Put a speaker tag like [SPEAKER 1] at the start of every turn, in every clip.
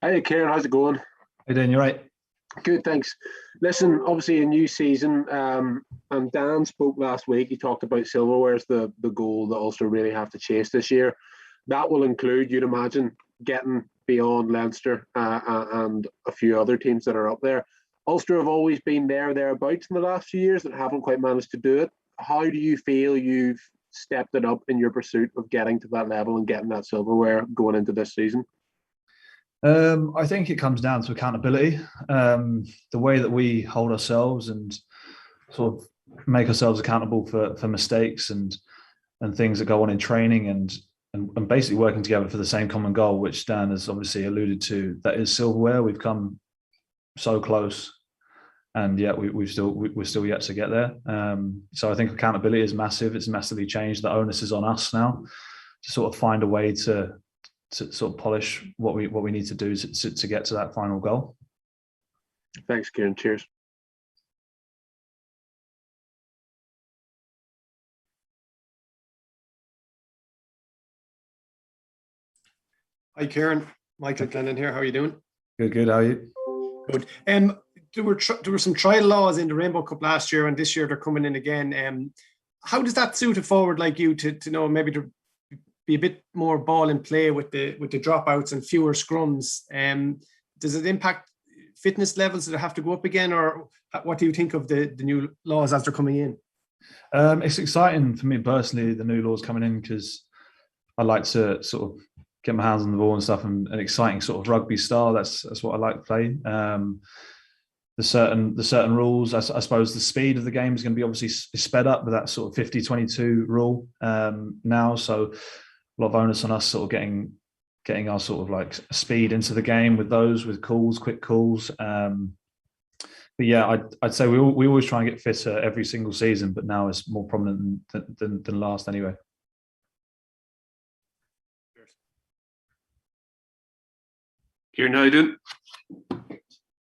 [SPEAKER 1] Hi, Kieran. How's it going?
[SPEAKER 2] How you doing? You right?
[SPEAKER 1] Good, thanks. Listen, obviously a new season, and Dan spoke last week. He talked about silverware as the goal that Ulster really have to chase this year. That will include, you'd imagine, getting beyond Leinster and a few other teams that are up there. Ulster have always been thereabouts in the last few years that haven't quite managed to do it. How do you feel you've stepped it up in your pursuit of getting to that level and getting that silverware going into this season?
[SPEAKER 2] I think it comes down to accountability. The way that we hold ourselves and sort of make ourselves accountable for mistakes and things that go on in training and basically working together for the same common goal, which Dan has obviously alluded to. That is silverware. We've come so close, and yet we're still yet to get there. So I think accountability is massive. It's massively changed. The onus is on us now to sort of find a way to sort of polish what we need to do to get to that final goal.
[SPEAKER 1] Thanks, Kieran. Cheers.
[SPEAKER 3] Hi, Kieran. Michael Glennon here. How are you doing?
[SPEAKER 2] Good. How are you?
[SPEAKER 3] Good. There were some trial laws in the Rainbow Cup last year, and this year they're coming in again. How does that suit a forward like you to know maybe to be a bit more ball in play with the dropouts and fewer scrums? Does it impact fitness levels that have to go up again, or what do you think of the new laws as they're coming in?
[SPEAKER 2] It's exciting for me personally, the new laws coming in, because I like to sort of get my hands on the ball and stuff, and an exciting sort of rugby style. That's what I like to play. The certain rules, I suppose the speed of the game is going to be obviously sped up with that sort of 50-22 rule now. So a lot of onus on us sort of getting our sort of like speed into the game with quick calls. But yeah, I'd say we always try and get fitter every single season, but now it's more prominent than last anyway.
[SPEAKER 4] Kieran, how you doing?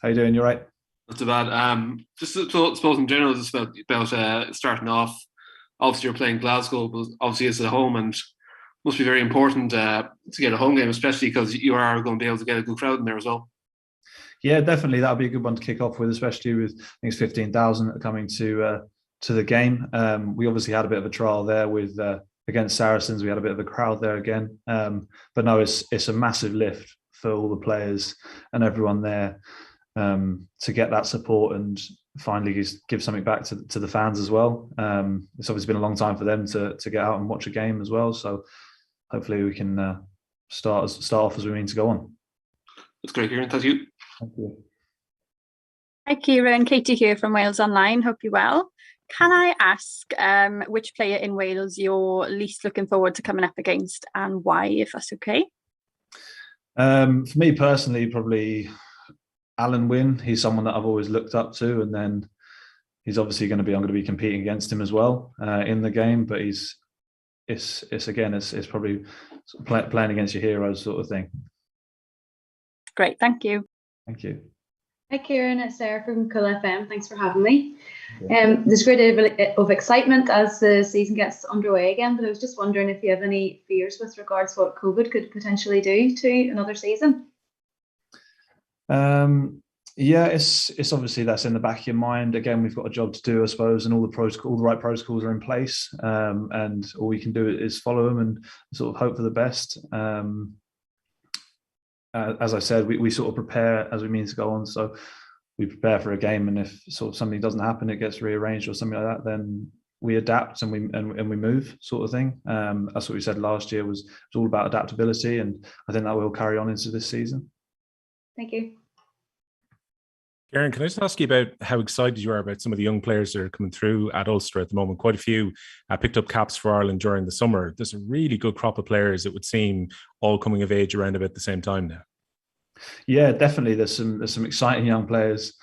[SPEAKER 2] How you doing? You right?
[SPEAKER 4] Not too bad. Just I suppose in general, just about starting off. Obviously, you're playing Glasgow, but obviously it's at home and must be very important to get a home game, especially because you are going to be able to get a good crowd in there as well.
[SPEAKER 2] Yeah, definitely. That'll be a good one to kick off with, especially with, I think it's 15,000 coming to the game. We obviously had a bit of a trial there with against Saracens. We had a bit of a crowd there again. But no, it's a massive lift for all the players and everyone there to get that support and finally give something back to the fans as well. It's obviously been a long time for them to get out and watch a game as well. So hopefully we can start off as we mean to go on.
[SPEAKER 4] That's great, Kieran. Thank you.
[SPEAKER 2] Thank you.
[SPEAKER 5] Hi, Kieran. Katie here from Wales Online. Hope you're well. Can I ask which player in Wales you're least looking forward to coming up against and why, if that's okay?
[SPEAKER 2] For me personally, probably Alan Wynne. He's someone that I've always looked up to, and then he's obviously I'm going to be competing against him as well in the game. But it's probably playing against your heroes sort of thing.
[SPEAKER 5] Great, thank you.
[SPEAKER 2] Thank you.
[SPEAKER 6] Hi, Kieran. It's Sarah from Cool FM. Thanks for having me. There's a great deal of excitement as the season gets underway again, but I was just wondering if you have any fears with regards to what COVID could potentially do to another season.
[SPEAKER 2] Yeah, it's obviously that's in the back of your mind. Again, we've got a job to do, I suppose, and all the right protocols are in place, and all we can do is follow them and sort of hope for the best. As I said, we sort of prepare as we mean to go on. So we prepare for a game, and if sort of something doesn't happen, it gets rearranged or something like that, then we adapt and we move, sort of thing. That's what we said last year was all about adaptability, and I think that will carry on into this season.
[SPEAKER 6] Thank you.
[SPEAKER 7] Kieran, can I just ask you about how excited you are about some of the young players that are coming through at Ulster at the moment? Quite a few picked up caps for Ireland during the summer. There's a really good crop of players, it would seem, all coming of age around about the same time now.
[SPEAKER 2] Yeah, definitely. There's some exciting young players.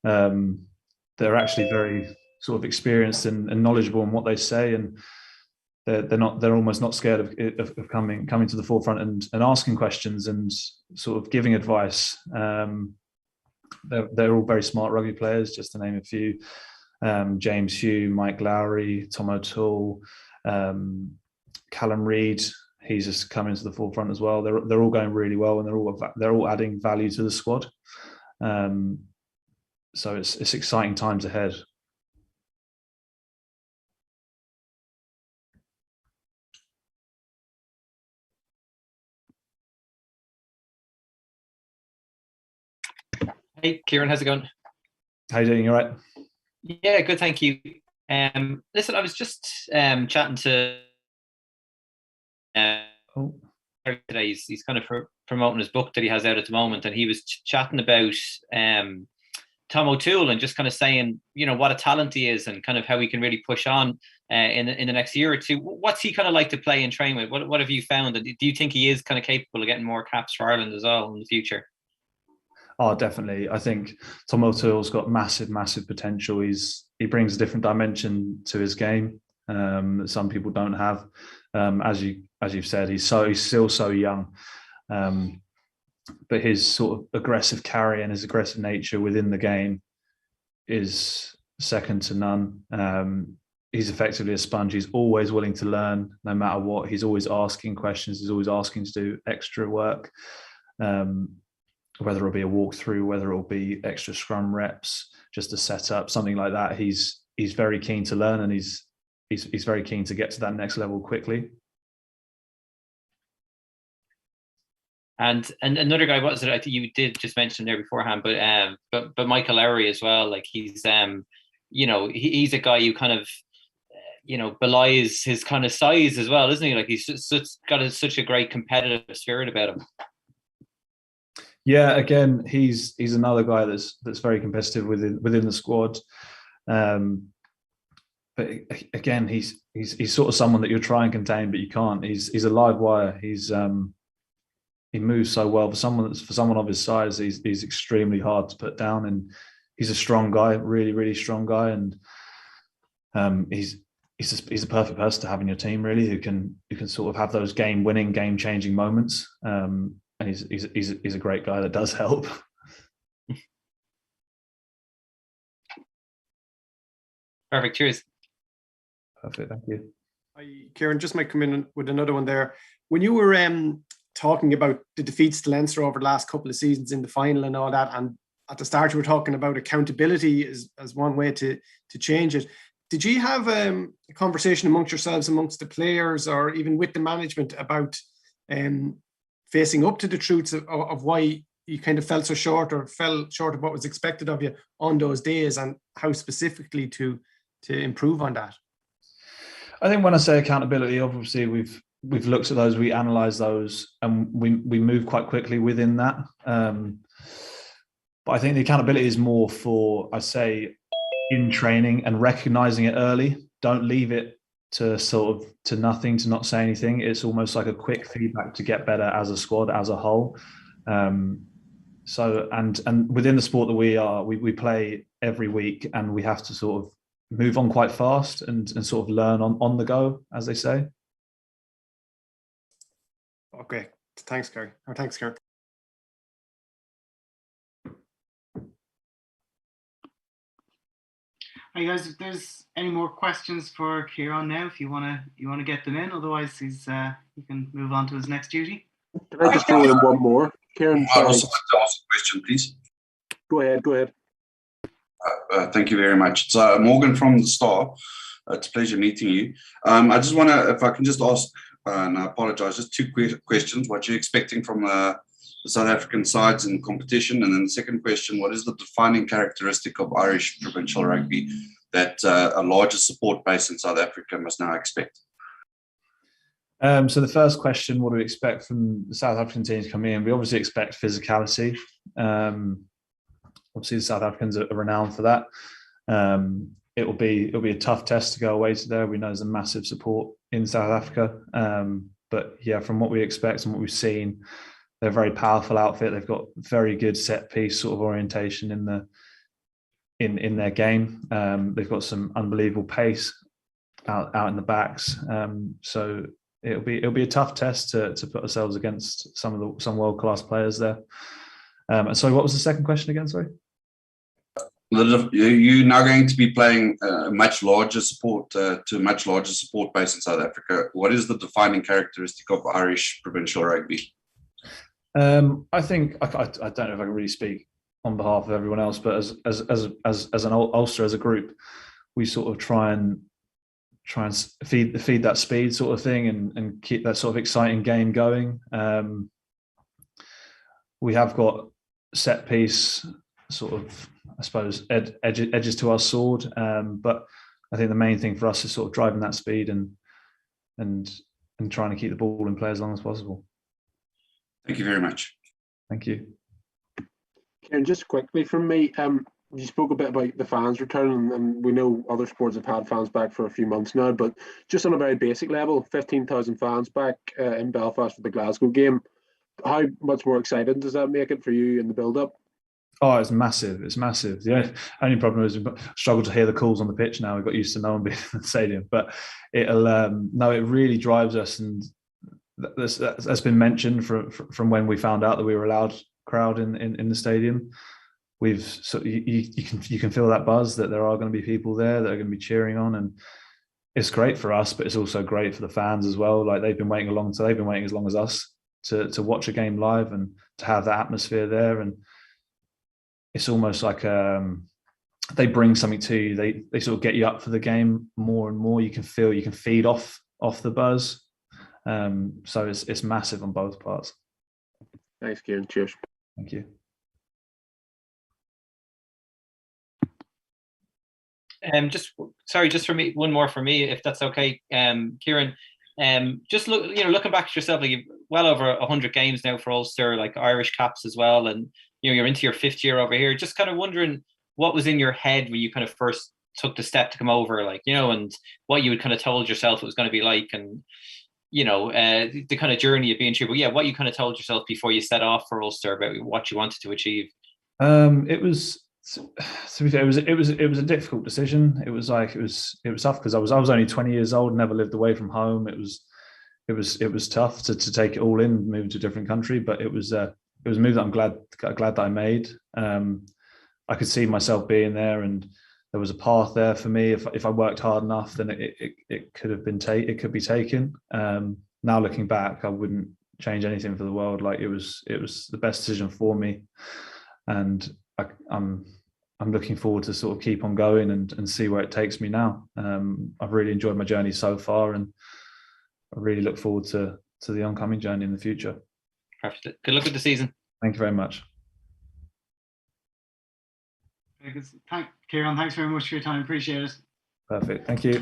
[SPEAKER 2] They're actually very sort of experienced and knowledgeable in what they say, and they're almost not scared of coming to the forefront and asking questions and sort of giving advice. They're all very smart rugby players, just to name a few. James Hugh, Mike Lowry, Tom O'Toole, Callum Reid. he's just coming to the forefront as well. They're all going really well, and they're all adding value to the squad. So it's exciting times ahead.
[SPEAKER 8] Hey, Kieran, how's it going?
[SPEAKER 2] How you doing? You all right?
[SPEAKER 8] Yeah, good, thank you. Listen, I was just chatting to today. He's kind of promoting his book that he has out at the moment, and he was chatting about Tom O'Toole and just kind of saying, what a talent he is and kind of how he can really push on in the next year or two. What's he kind of like to play and train with? What have you found? And do you think he is kind of capable of getting more caps for Ireland as well in the future?
[SPEAKER 2] Oh, definitely. I think Tom O'Toole's got massive, massive potential. He brings a different dimension to his game that some people don't have. As you've said, he's still so young, but his sort of aggressive carry and his aggressive nature within the game is second to none. He's effectively a sponge. He's always willing to learn, no matter what. He's always asking questions. He's always asking to do extra work. Whether it'll be a walkthrough, whether it'll be extra scrum reps, just a setup, something like that. He's very keen to learn, and he's very keen to get to that next level quickly.
[SPEAKER 8] And another guy, what was it? I think you did just mention there beforehand, but Michael Lowry as well. Like he's he's a guy who kind of belies his kind of size as well, isn't he? Like he's just got such a great competitive spirit about him.
[SPEAKER 2] Yeah, again, he's another guy that's very competitive within the squad. But again, he's sort of someone that you'll try and contain, but you can't. He's a live wire. He moves so well. For someone of his size, he's extremely hard to put down, and he's a strong guy, really, really strong guy, and he's a perfect person to have in your team, really, who can sort of have those game-winning, game-changing moments. And he's a great guy that does help.
[SPEAKER 8] Perfect. Cheers.
[SPEAKER 2] Perfect. Thank you.
[SPEAKER 3] Kieran, just might come in with another one there. When you were talking about the defeats to Leinster over the last couple of seasons in the final and all that, and at the start you were talking about accountability as one way to change it. Did you have a conversation amongst yourselves, amongst the players, or even with the management about facing up to the truths of why you kind of fell so short or fell short of what was expected of you on those days, and how specifically to improve on that?
[SPEAKER 2] I think when I say accountability, obviously we've looked at those, we analyse those, and we move quite quickly within that. But I think the accountability is more for, I say, in training and recognising it early. Don't leave it to nothing, to not say anything. It's almost like a quick feedback to get better as a squad, as a whole. So within the sport that we play every week, and we have to sort of move on quite fast and sort of learn on the go, as they say.
[SPEAKER 3] Okay, thanks, Gary. Thanks, Kieran.
[SPEAKER 9] Hi guys, if there's any more questions for Kieran now, if you wanna get them in, otherwise he can move on to his next duty.
[SPEAKER 1] Can I just throw in one more? Kieran,
[SPEAKER 10] I'd also like to ask a question, please.
[SPEAKER 1] Go ahead.
[SPEAKER 10] Thank you very much. It's Morgan from the Star. It's a pleasure meeting you. I just want to, if I can just ask, and I apologise, just two questions. What you're expecting from the South African sides in competition, and then the second question: what is the defining characteristic of Irish provincial rugby that a larger support base in South Africa must now expect?
[SPEAKER 2] So the first question: what do we expect from the South African teams coming in? We obviously expect physicality. Obviously, the South Africans are renowned for that. It'll be a tough test to go away to there. We know there's a massive support in South Africa, but yeah, from what we expect and what we've seen, they're a very powerful outfit. They've got very good set piece sort of orientation in their game. They've got some unbelievable pace out in the backs. So it'll be a tough test to put ourselves against some world class players there. And so, what was the second question again? Sorry.
[SPEAKER 10] You're now going to be playing a much larger support to a much larger support base in South Africa. What is the defining characteristic of Irish provincial rugby?
[SPEAKER 2] I think I don't know if I can really speak on behalf of everyone else, but as an Ulster as a group, we sort of try and feed that speed sort of thing and keep that sort of exciting game going. We have got set piece sort of, I suppose, edges to our sword, but I think the main thing for us is sort of driving that speed and trying to keep the ball in play as long as possible.
[SPEAKER 10] Thank you very much.
[SPEAKER 2] Thank you.
[SPEAKER 1] Kieran, just quickly from me, you spoke a bit about the fans returning, and we know other sports have had fans back for a few months now, but just on a very basic level, 15,000 fans back in Belfast for the Glasgow game. How much more exciting does that make it for you in the build-up?
[SPEAKER 2] Oh, it's massive. It's massive. The only problem is we struggle to hear the calls on the pitch now. We've got used to no one being in the stadium, but it really drives us, and that's been mentioned from when we found out that we were allowed crowd in the stadium. You can feel that buzz, that there are going to be people there that are going to be cheering on, and it's great for us, but it's also great for the fans as well. Like they've been waiting as long as us to watch a game live and to have that atmosphere there, and it's almost like they bring something to you. They sort of get you up for the game more and more. You can feed off the buzz. So it's massive on both parts.
[SPEAKER 1] Thanks, Kieran. Cheers.
[SPEAKER 2] Thank you.
[SPEAKER 8] Just for me, one more for me, if that's okay, Kieran. Just looking back at yourself, like you've well over 100 games now for Ulster, like Irish caps as well, and you're into your 5th year over here. Just kind of wondering what was in your head when you kind of first took the step to come over, and what you had kind of told yourself it was going to be like, and the kind of journey of being through. But yeah, what you kind of told yourself before you set off for Ulster about what you wanted to achieve.
[SPEAKER 2] It was, to be fair, it was a difficult decision. It was tough because I was only 20 years old, never lived away from home. It was tough to take it all in, moving to a different country, but it was a move that I'm glad that I made. I could see myself being there, and there was a path there for me. If I worked hard enough, then it could be taken. Now looking back, I wouldn't change anything for the world. Like it was the best decision for me, and I'm looking forward to sort of keep on going and see where it takes me now. I've really enjoyed my journey so far, and I really look forward to the oncoming journey in the future.
[SPEAKER 8] Perfect. Good luck with the season.
[SPEAKER 2] Thank you very much.
[SPEAKER 9] Very good. Kieran, thanks very much for your time. Appreciate it.
[SPEAKER 2] Perfect. Thank you.